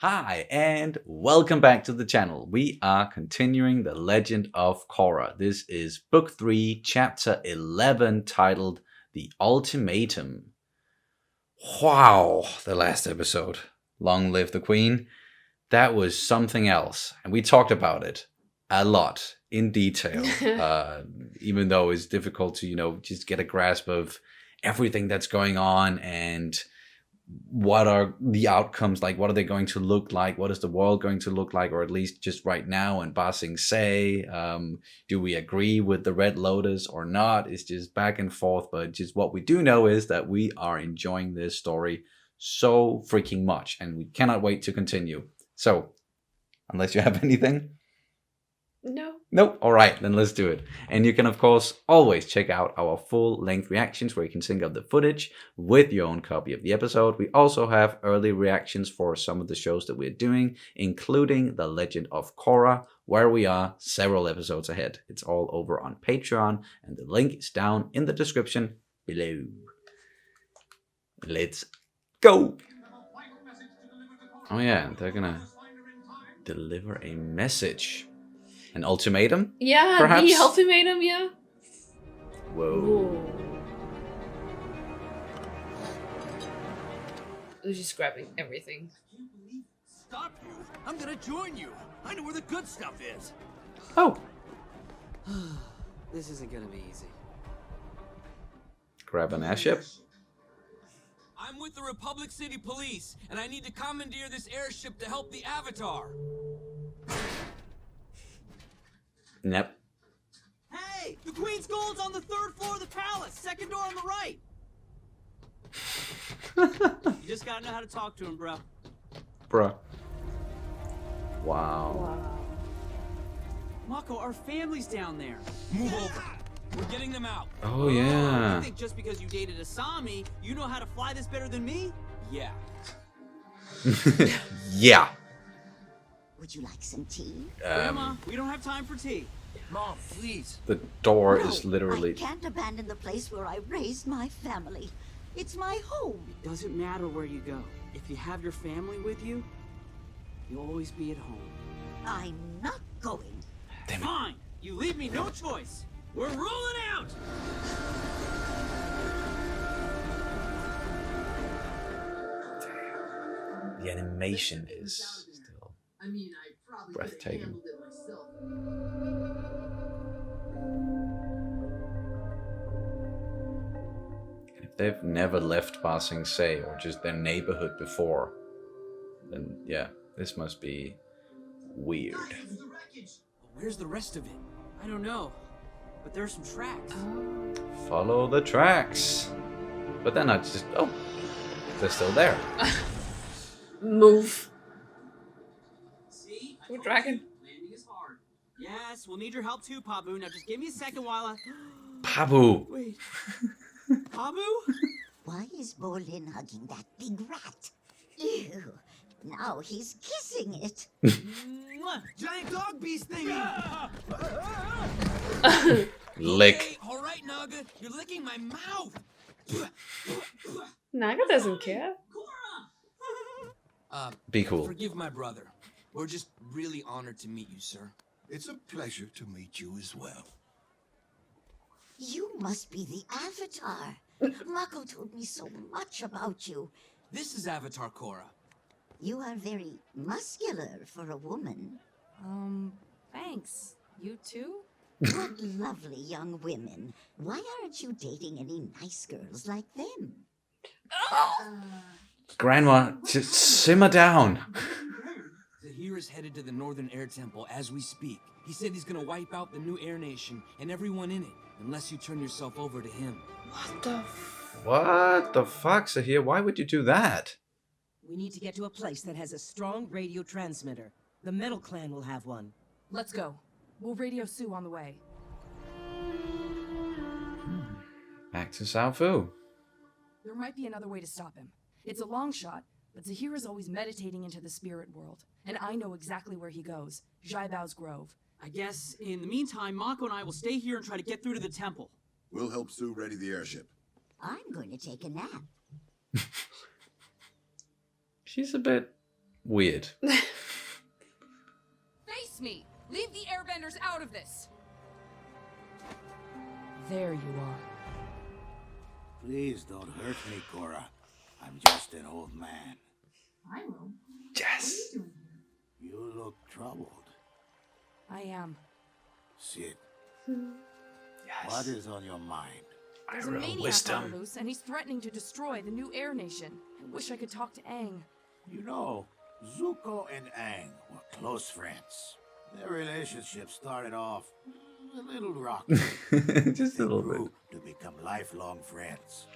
Hi, and welcome back to the channel. We are continuing the Legend of Korra. This is Book 3, Chapter 11, titled The Ultimatum. Wow, the last episode. Long live the Queen. That was something else, and we talked about it a lot in detail, even though it's difficult to, just get a grasp of everything that's going on and what are the outcomes like, what are they going to look like, what is the world going to look like, or at least just right now. And Ba Sing Se, do we agree with the Red Lotus or not? It's just back and forth, but just what we do know is that we are enjoying this story so freaking much, and we cannot wait to continue. So, unless you have anything? No. Nope. All right, then let's do it. And you can, of course, always check out our full-length reactions where you can sync up the footage with your own copy of the episode. We also have early reactions for some of the shows that we're doing, including The Legend of Korra, where we are several episodes ahead. It's all over on Patreon, and the link is down in the description below. Let's go! Oh yeah, they're gonna deliver a message. An ultimatum? Yeah, perhaps? the ultimatum, yeah. Whoa. Who's just grabbing everything. Stop you! I'm gonna join you! I know where the good stuff is! Oh. This isn't gonna be easy. Grab an airship. I'm with the Republic City Police, and I need to commandeer this airship to help the Avatar. Yep. Hey! The Queen's Gold's on the 3rd floor of the palace! Second door on the right! You just gotta know how to talk to him, bro. Bruh. Wow. Mako, our family's down there. Move over. We're getting them out. Oh, You yeah. think just because you dated Asami, you know how to fly this better than me? Yeah. Yeah. Would you like some tea? Grandma, we don't have time for tea. Mom, please. The door No, is literally... I can't abandon the place where I raised my family. It's my home. It doesn't matter where you go. If you have your family with you, you'll always be at home. I'm not going. Damn it. Fine! You leave me no choice! We're rolling out! The animation is still breathtaking. If they've never left Ba Sing Se or just their neighborhood before, then yeah, this must be weird. Where's the rest of it? I don't know, but there's some tracks. Follow the tracks. But then I just... Oh, they're still there. Move. See? Poor dragon. Landing is hard. Yes, we'll need your help too, Pabu. Now just give me a second while I... Pabu. Wait. Pabu? Why is Bolin hugging that big rat? Ew. Now he's kissing it. Mwah! Giant dog beast thingy! Lick. Okay, all right, Naga. You're licking my mouth. Naga doesn't care. Be cool. Forgive my brother. We're just really honored to meet you, sir. It's a pleasure to meet you as well. You must be the Avatar. Mako told me so much about you. This is Avatar Korra. You are very muscular for a woman. Thanks. You too? What lovely young women. Why aren't you dating any nice girls like them? Grandma, just simmer down. Tahir is headed to the Northern Air Temple as we speak. He said he's gonna wipe out the new Air Nation and everyone in it, unless you turn yourself over to him. What the What the fuck, Sahir? Why would you do that? We need to get to a place that has a strong radio transmitter. The Metal Clan will have one. Let's go. We'll radio Sue on the way. Back to Saufu. There might be another way to stop him. It's a long shot, but Zahira's always meditating into the spirit world, and I know exactly where he goes. Jaibao's Grove. I guess, in the meantime, Mako and I will stay here and try to get through to the temple. We'll help Sue ready the airship. I'm going to take a nap. She's a bit weird. Face me! Leave the airbenders out of this! There you are. Please don't hurt me, Korra. I'm just an old man. I will. Yes. You look troubled. I am. Sid, Yes. what is on your mind? There's a Iroh maniac wisdom. on loose, and he's threatening to destroy the new Air Nation. I wish I could talk to Aang. You know, Zuko and Aang were close friends. Their relationship started off a little rocky. Just a little bit. Grew to become lifelong friends.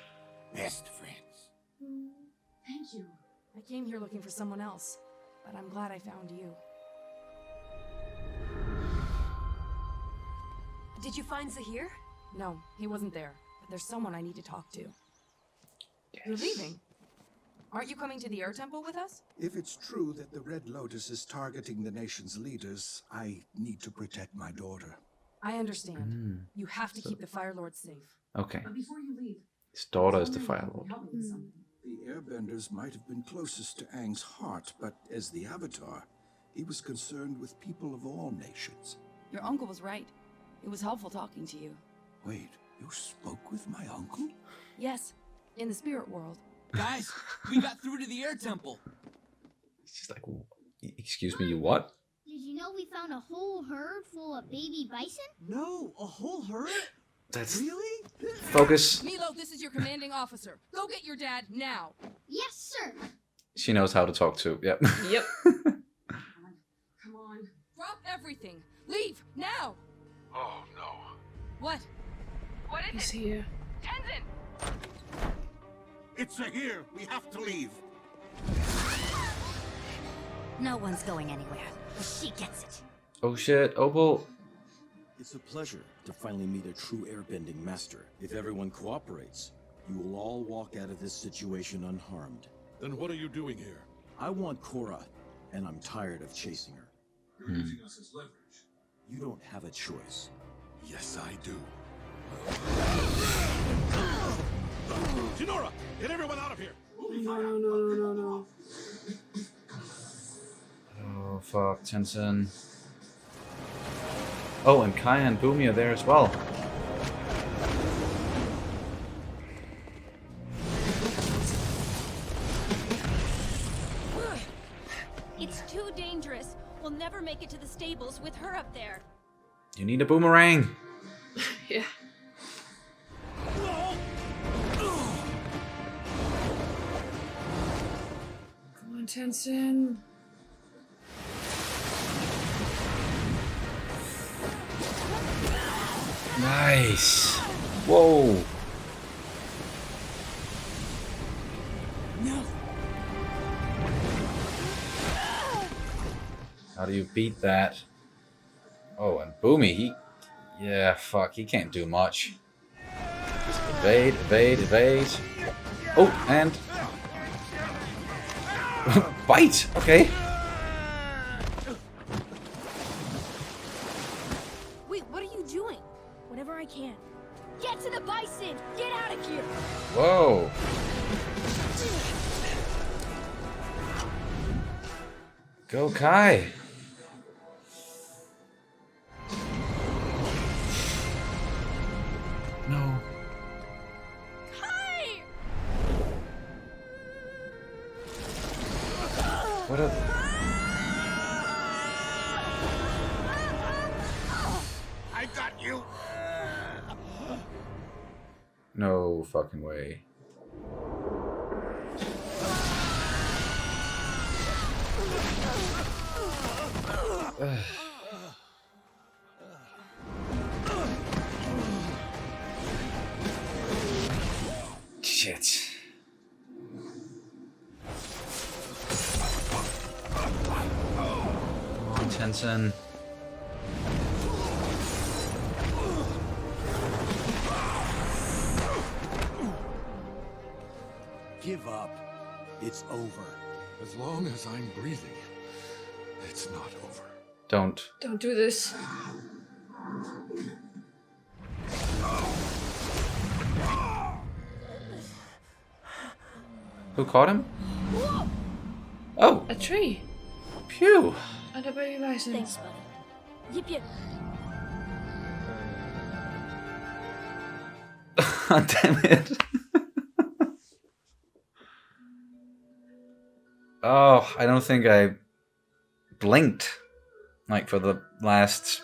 Best friends. Thank you. I came here looking for someone else, but I'm glad I found you. Did you find Zahir? No, he wasn't there, but there's someone I need to talk to. You're leaving. Aren't you coming to the Air Temple with us? If it's true that the Red Lotus is targeting the nation's leaders, I need to protect my daughter. I understand. You have to keep the Fire Lord safe. Okay. But before you leave, His daughter is the Fire Lord. help me with something. The Airbenders might have been closest to Aang's heart, but as the Avatar, he was concerned with people of all nations. Your uncle was right. It was helpful talking to you. Wait, you spoke with my uncle? Yes, in the spirit world. Guys, we got through to the air temple. It's just like, excuse me, you what? Did you know we found a whole herd full of baby bison? No, a whole herd? That's Really? focus. Milo, this is your commanding officer. Go get your dad now. Yes, sir. She knows how to talk to. Yep. Yep. Come on. Drop everything. Leave now. Oh, no. What? What is He's here. Tenzin! It's Zahir. We have to leave. No one's going anywhere. She gets it. Oh shit. Opal. It's a pleasure to finally meet a true airbending master. If everyone cooperates, you will all walk out of this situation unharmed. Then what are you doing here? I want Korra, and I'm tired of chasing her. You're using us as leverage. You don't have a choice. Yes, I do. Jinora, get everyone out of here. No. Oh fuck, Tenzin. Oh, and Kaya and Boomy are there as well. It's too dangerous. We'll never make it to the stables with her up there. You need a boomerang. Yeah. Come on, Tenzin. Nice. Whoa. No. How do you beat that? Oh, and Boomy, yeah, fuck, he can't do much. Just evade, evade, evade. Oh, and... bite! Okay. Wait, what are you doing? Whatever I can. Get to the bison! Get out of here! Whoa. Go, Kai. No. Hi! What a... I got you. No fucking way. Shit. Come on, Tenzin. Give up. It's over. As long as I'm breathing, it's not over. Don't. Don't do this. Who caught him? Oh, A tree. phew. And a baby bison. Thanks, buddy. Yip yip. Damn it. Oh, I don't think I blinked like for the last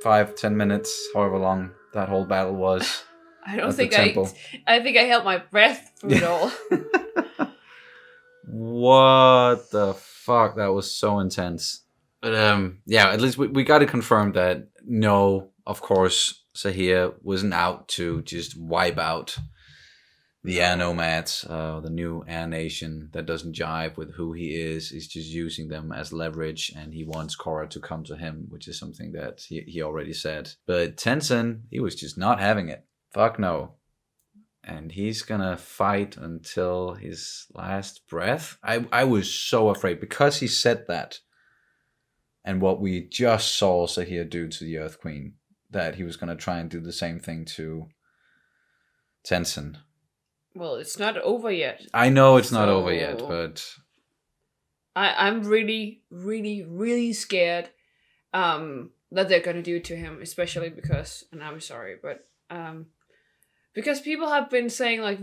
5-10 minutes, however long that whole battle was. I don't at the think temple. I think I held my breath through it all. What the fuck? That was so intense. But yeah, at least we got to confirm that no, of course, Sahir wasn't out to just wipe out the Air Nomads, the new Air Nation that doesn't jive with who he is. He's just using them as leverage, and he wants Korra to come to him, which is something that he already said. But Tenzin, he was just not having it. Fuck no. And he's gonna fight until his last breath. I was so afraid because he said that, and what we just saw Sahir do to the Earth Queen, that he was gonna try and do the same thing to Tenzin. Well, it's not over yet. I know it's not over yet, but I'm really, really, really scared that they're gonna do it to him, especially because, and I'm sorry, but because people have been saying like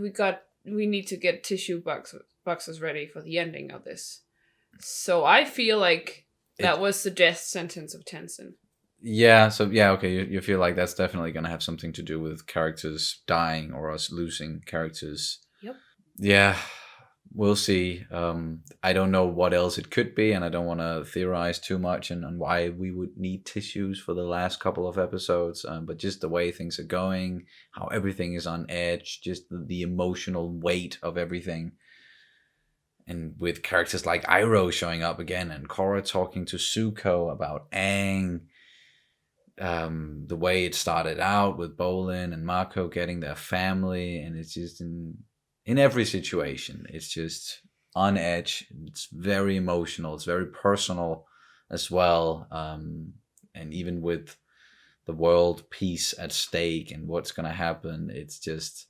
we need to get tissue boxes ready for the ending of this. So I feel like that was the death sentence of Tenzin. yeah, so yeah, okay, you feel like that's definitely gonna have something to do with characters dying or us losing characters. Yep. Yeah, we'll see. I don't know what else it could be, and I don't want to theorize too much on why we would need tissues for the last couple of episodes. But just the way things are going, how everything is on edge, just the emotional weight of everything. And with characters like Iroh showing up again, and Korra talking to Zuko about Aang. The way it started out with Bolin and Mako getting their family, and it's just in every situation, it's just on edge. It's very emotional. It's very personal as well. And even with the world peace at stake and what's gonna happen, it's just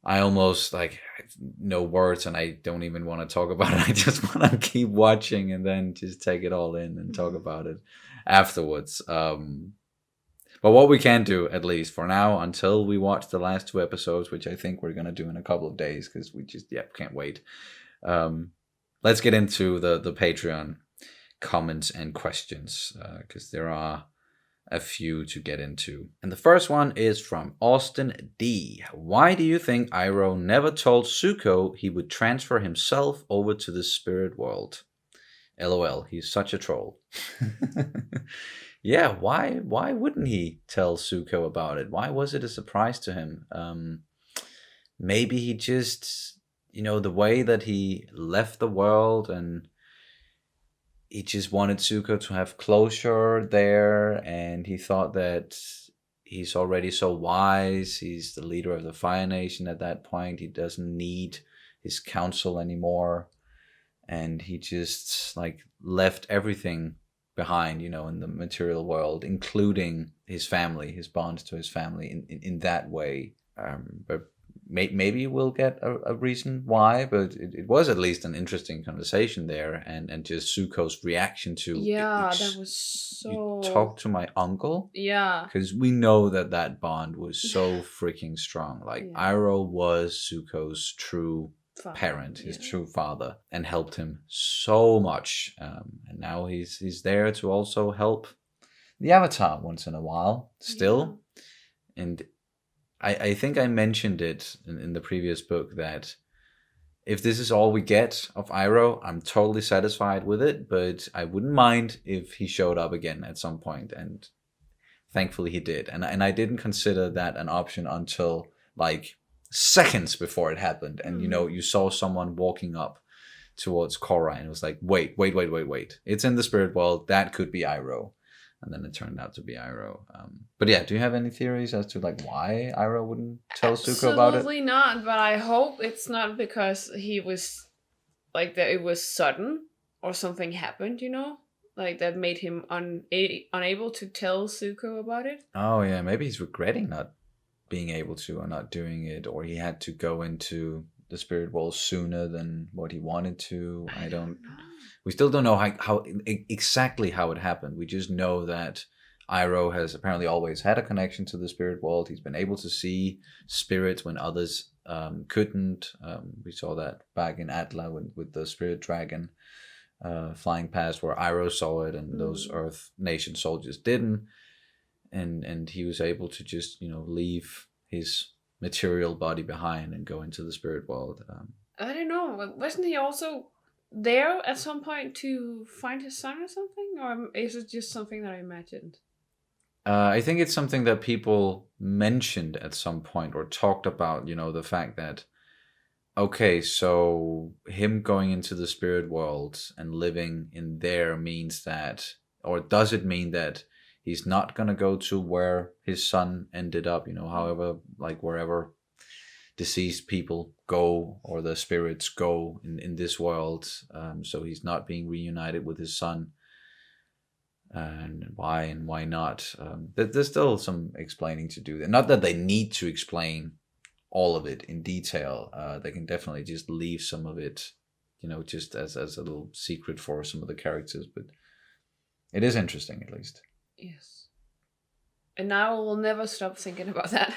I almost like no words, and I don't even want to talk about it. I just want to keep watching and then just take it all in and talk about it afterwards. But what we can do, at least for now, until we watch the last 2 episodes, which I think we're going to do in a couple of days because we just, can't wait. Let's get into the Patreon comments and questions because there are a few to get into. And the first one is from Austin D. Why do you think Iroh never told Zuko he would transfer himself over to the spirit world? LOL, he's such a troll. Yeah, why wouldn't he tell Zuko about it? Why was it a surprise to him? Maybe he just, the way that he left the world, and he just wanted Zuko to have closure there, and he thought that he's already so wise. He's the leader of the Fire Nation at that point. He doesn't need his council anymore. And he just left everything behind, in the material world, including his family, his bond to his family in that way. But maybe we'll get a reason why, but it was at least an interesting conversation there, and just Zuko's reaction to that was so. You talk to my uncle, because we know that bond was so freaking strong. Iroh was Zuko's true parent, his true father, and helped him so much. And now he's there to also help the Avatar once in a while, still. And I think I mentioned it in the previous book that if this is all we get of Iroh, I'm totally satisfied with it, but I wouldn't mind if he showed up again at some point, and thankfully he did. And I didn't consider that an option until seconds before it happened, and you saw someone walking up towards Korra, and it was like, wait, it's in the spirit world, that could be Iroh. And then it turned out to be Iroh. But yeah, do you have any theories as to why Iroh wouldn't tell Zuko about it? Absolutely not, but I hope it's not because he was that it was sudden or something happened, that made him unable to tell Zuko about it. Oh yeah, maybe he's regretting not being able to, or not doing it, or he had to go into the spirit world sooner than what he wanted to. I don't know. We still don't know how exactly how it happened. We just know that Iroh has apparently always had a connection to the spirit world. He's been able to see spirits when others couldn't. We saw that back in Atla with the spirit dragon flying past, where Iroh saw it and those Earth Nation soldiers didn't. And he was able to just, leave his material body behind and go into the spirit world. I don't know. Wasn't he also there at some point to find his son or something? Or is it just something that I imagined? I think it's something that people mentioned at some point or talked about, the fact that, okay, so him going into the spirit world and living in there means that, or does it mean that he's not going to go to where his son ended up, however, like wherever deceased people go or the spirits go in this world. So he's not being reunited with his son. And why not? There's still some explaining to do there. Not that they need to explain all of it in detail. They can definitely just leave some of it, just as a little secret for some of the characters. But it is interesting, at least. Yes. And now I will never stop thinking about that.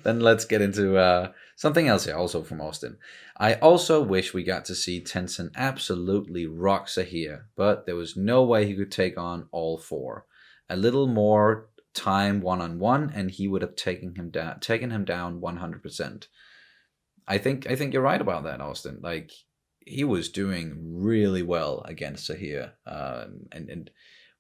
Then let's get into something else here, also from Austin. I also wish we got to see Tenzin absolutely rock Sahir, but there was no way he could take on all four. A little more time one-on-one, and he would have taken him down 100%. I think you're right about that, Austin. Like, he was doing really well against Sahir, and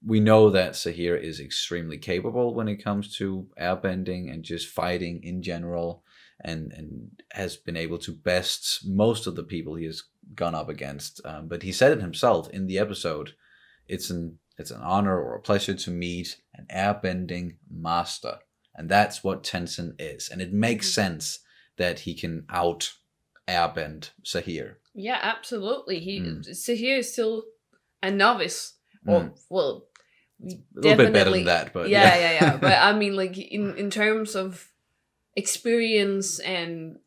we know that Sahir is extremely capable when it comes to airbending and just fighting in general, and has been able to best most of the people he has gone up against. But he said it himself in the episode. It's an honor or a pleasure to meet an airbending master, and that's what Tenzin is. And it makes sense that he can out airbend Sahir. Yeah, absolutely. Sahir is still a novice. Or, well, a little bit better than that, but yeah. But I mean, like in terms of experience and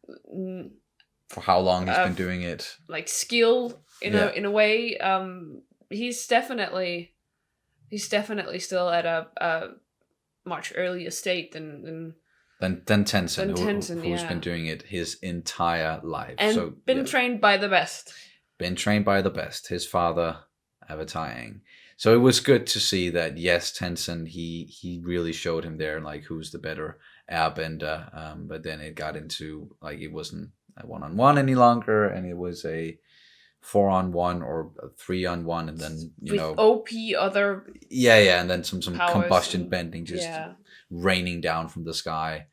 for how long he's been doing it, like skill in a way, he's definitely still at a much earlier state than Tenzin, who's been doing it his entire life and trained by the best. Been trained by the best. His father, Avatar Aang. So it was good to see that, yes, Tenzin, he really showed him there, like, who's the better airbender. But then it got into, like, it wasn't a one-on-one any longer, and it was a 4-on-1 or a 3-on-1, and then, with OP other... Yeah, and then some combustion bending just raining down from the sky.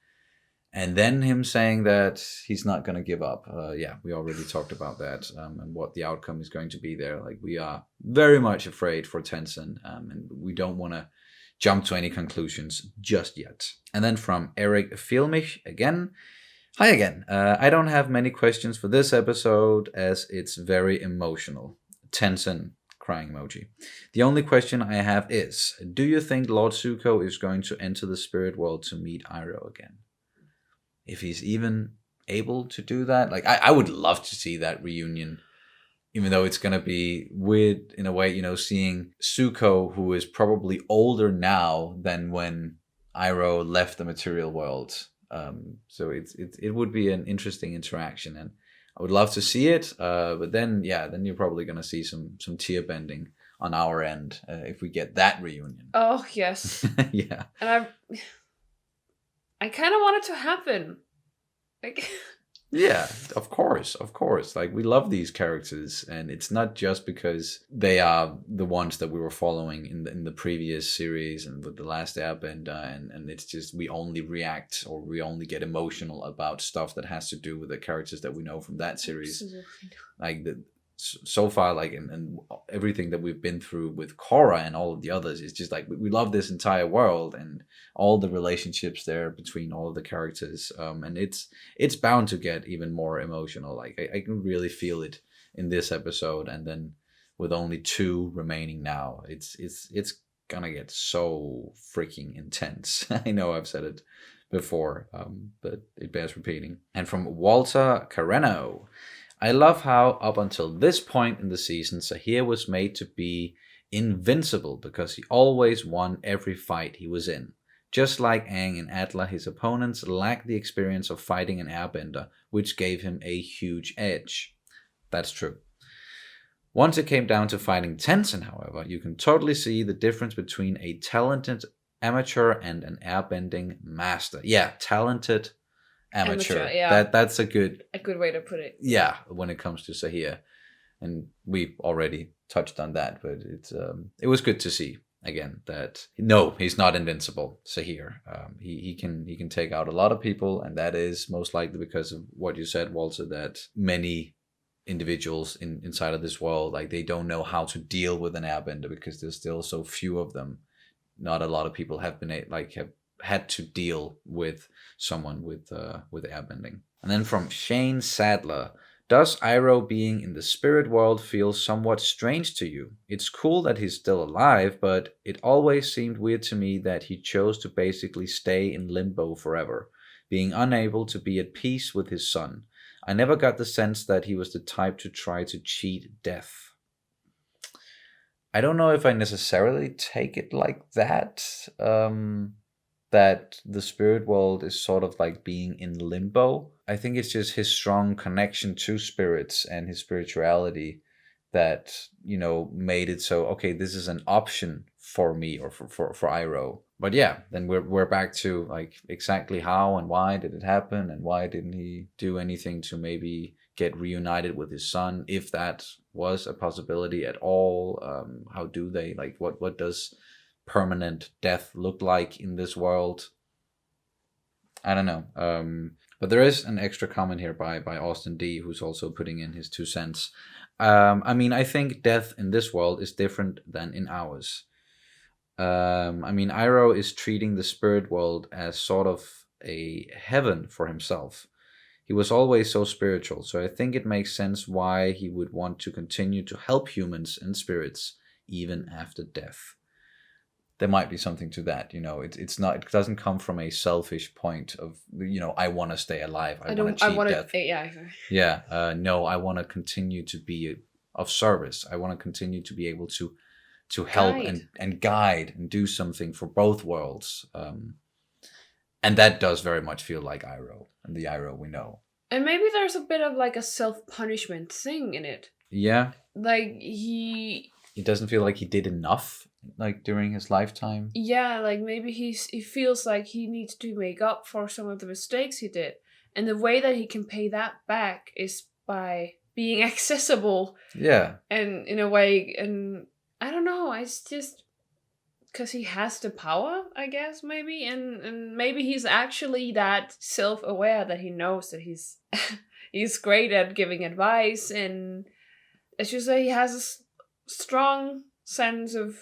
And then him saying that he's not going to give up. We already talked about that and what the outcome is going to be there. Like, we are very much afraid for Tenzin, and we don't want to jump to any conclusions just yet. And then from Eric Filmich again. Hi again. I don't have many questions for this episode as it's very emotional. Tenzin, crying emoji. The only question I have is, do you think Lord Zuko is going to enter the spirit world to meet Iroh again? If he's even able to do that. Like, I would love to see that reunion, even though it's going to be weird in a way, seeing Zuko, who is probably older now than when Iroh left the material world. So it would be an interesting interaction, and I would love to see it. But then you're probably going to see some tear bending on our end if we get that reunion. Oh, yes. Yeah. And I kind of want it to happen. Like, yeah, of course. Like, we love these characters, and it's not just because they are the ones that we were following in the previous series and with the last Airbender, and it's just we only react or we only get emotional about stuff that has to do with the characters that we know from that series. Absolutely. Like so far, like and everything that we've been through with Korra and all of the others, it's just like we love this entire world and all the relationships there between all of the characters, and it's bound to get even more emotional. Like, I can really feel it in this episode, and then with only 2 remaining now, it's gonna get so freaking intense. I know I've said it before, but it bears repeating. And from Walter Carreno, I love how up until this point in the season, Sahir was made to be invincible because he always won every fight he was in. Just like Aang and Atla, his opponents lacked the experience of fighting an airbender, which gave him a huge edge. That's true. Once it came down to fighting Tenzin, however, you can totally see the difference between a talented amateur and an airbending master. Yeah, talented amateur. Yeah. That's a good way to put it. Yeah, when it comes to Sahir. And we already touched on that, but it was good to see again that no, he's not invincible. Sahir, he can take out a lot of people, and that is most likely because of what you said, Walter, that many individuals inside of this world, like, they don't know how to deal with an airbender because there's still so few of them. Not a lot of people have have had to deal with someone with airbending. And then from Shane Sadler, does Iroh being in the spirit world feel somewhat strange to you? It's cool that he's still alive, but it always seemed weird to me that he chose to basically stay in limbo forever, being unable to be at peace with his son. I never got the sense that he was the type to try to cheat death. I don't know if I necessarily take it like that, that the spirit world is sort of like being in limbo. I think it's just his strong connection to spirits and his spirituality that, made it so, okay, this is an option for me or for Iroh. But yeah, then we're back to like exactly how and why did it happen, and why didn't he do anything to maybe get reunited with his son, if that was a possibility at all. How do they, like, what does permanent death look like in this world? I don't know. But there is an extra comment here by Austin D, who's also putting in his 2 cents. I think death in this world is different than in ours. Iroh is treating the spirit world as sort of a heaven for himself. He was always so spiritual, so I think it makes sense why he would want to continue to help humans and spirits even after death. There might be something to that, it doesn't come from a selfish point of, I want to stay alive, I want to cheat death. No, I want to continue to be of service. I want to continue to be able to help and guide and do something for both worlds. And that does very much feel like Iroh, and the Iroh we know. And maybe there's a bit of like a self-punishment thing in it. Yeah. Like he doesn't feel like he did enough, like, during his lifetime. Yeah, like maybe he feels like he needs to make up for some of the mistakes he did. And the way that he can pay that back is by being accessible. Yeah. And in a way, and I don't know, it's just because he has the power, I guess, maybe. And maybe he's actually that self-aware that he knows that he's he's great at giving advice. And it's just that he has a strong sense of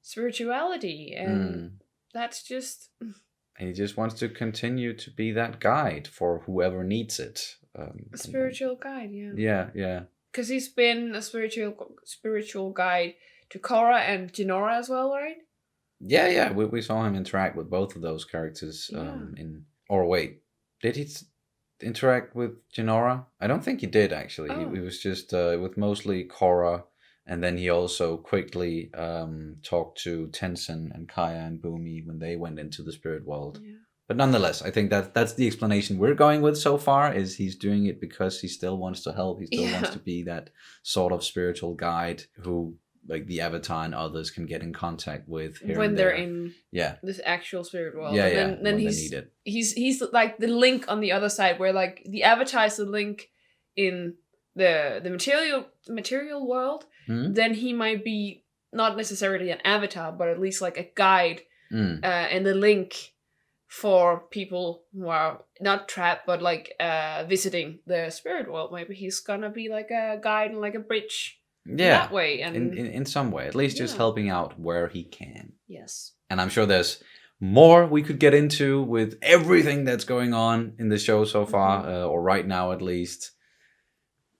spirituality. And that's just... And he just wants to continue to be that guide for whoever needs it. A spiritual guide, yeah. Yeah, yeah. Because he's been a spiritual guide to Korra and Jinora as well, right? Yeah. We saw him interact with both of those characters. Did he interact with Jinora? I don't think he did, actually. Oh. He was just with mostly Korra, and then he also quickly talked to Tenzin and Kaya and Bumi when they went into the spirit world. Yeah. But nonetheless, I think that's the explanation we're going with so far, is he's doing it because he still wants to help. He still wants to be that sort of spiritual guide who, like, the Avatar and others can get in contact with here when and they're there. In yeah. this actual spirit world. Yeah, and then when he's, they need it. He's like the link on the other side, where like the Avatar is the link in the material world. Then he might be not necessarily an avatar, but at least like a guide and the link for people who are not trapped, but like visiting the spirit world. Maybe he's gonna be like a guide and like a bridge that way. And in some way, at least just helping out where he can. Yes. And I'm sure there's more we could get into with everything that's going on in the show so far, or right now at least.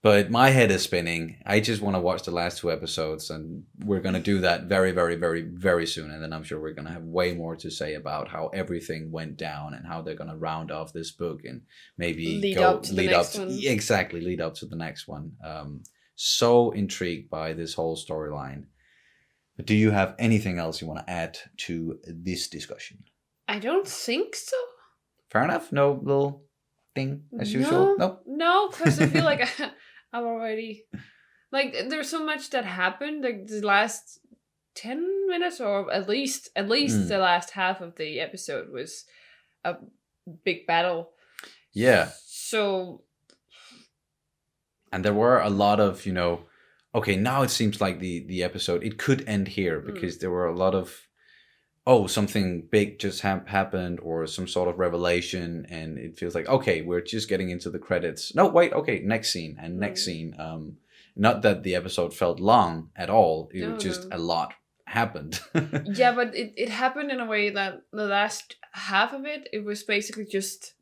But my head is spinning. I just want to watch the last 2 episodes, and we're going to do that very, very, very, very soon. And then I'm sure we're going to have way more to say about how everything went down and how they're going to round off this book and maybe lead up to the next one. Exactly, lead up to the next one. So intrigued by this whole storyline. But do you have anything else you want to add to this discussion? I don't think so. Fair enough. No little thing as usual. No, because I feel like I'm already like there's so much that happened. Like the last 10 minutes, or at least the last half of the episode was a big battle. Yeah. So. And there were a lot of, okay, now it seems like the episode, it could end here because there were a lot of, something big just happened or some sort of revelation, and it feels like, okay, we're just getting into the credits. No, wait, okay, next scene and next scene. Not that the episode felt long at all. It was just a lot happened. Yeah, but it happened in a way that the last half of it was basically just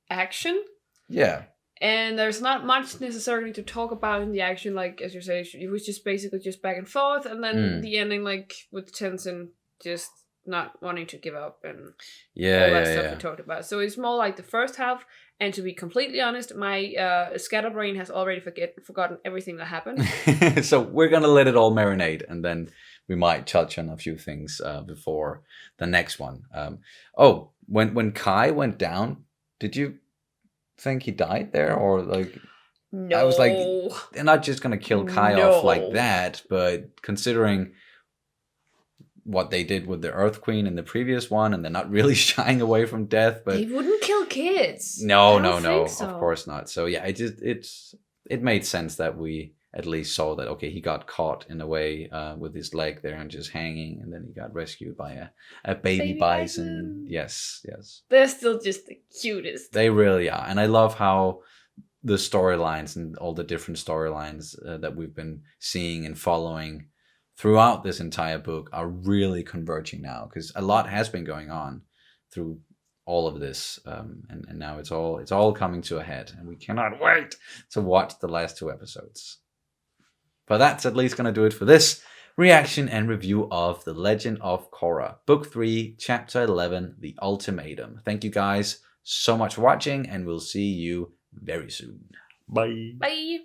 action. Yeah. And there's not much necessarily to talk about in the action, like, as you say, it was just basically just back and forth, and then the ending, like, with Tenzin just not wanting to give up and all that stuff we talked about. So it's more like the first half, and to be completely honest, my scatterbrain has already forgotten everything that happened. So we're going to let it all marinate, and then we might touch on a few things before the next one. When Kai went down, did you think he died there, or like no, I was like, they're not just gonna kill Kai off like that, but considering what they did with the Earth Queen in the previous one, and they're not really shying away from death, but they wouldn't kill kids. No, of course not. So yeah, it made sense that we at least saw that, okay, he got caught in a way with his leg there and just hanging, and then he got rescued by a baby bison. Yes. They're still just the cutest. They really are. And I love how the storylines and all the different storylines that we've been seeing and following throughout this entire book are really converging now, because a lot has been going on through all of this, and now it's all coming to a head, and we cannot wait to watch the last 2 episodes. But that's at least going to do it for this reaction and review of The Legend of Korra, Book 3, Chapter 11, The Ultimatum. Thank you guys so much for watching, and we'll see you very soon. Bye. Bye.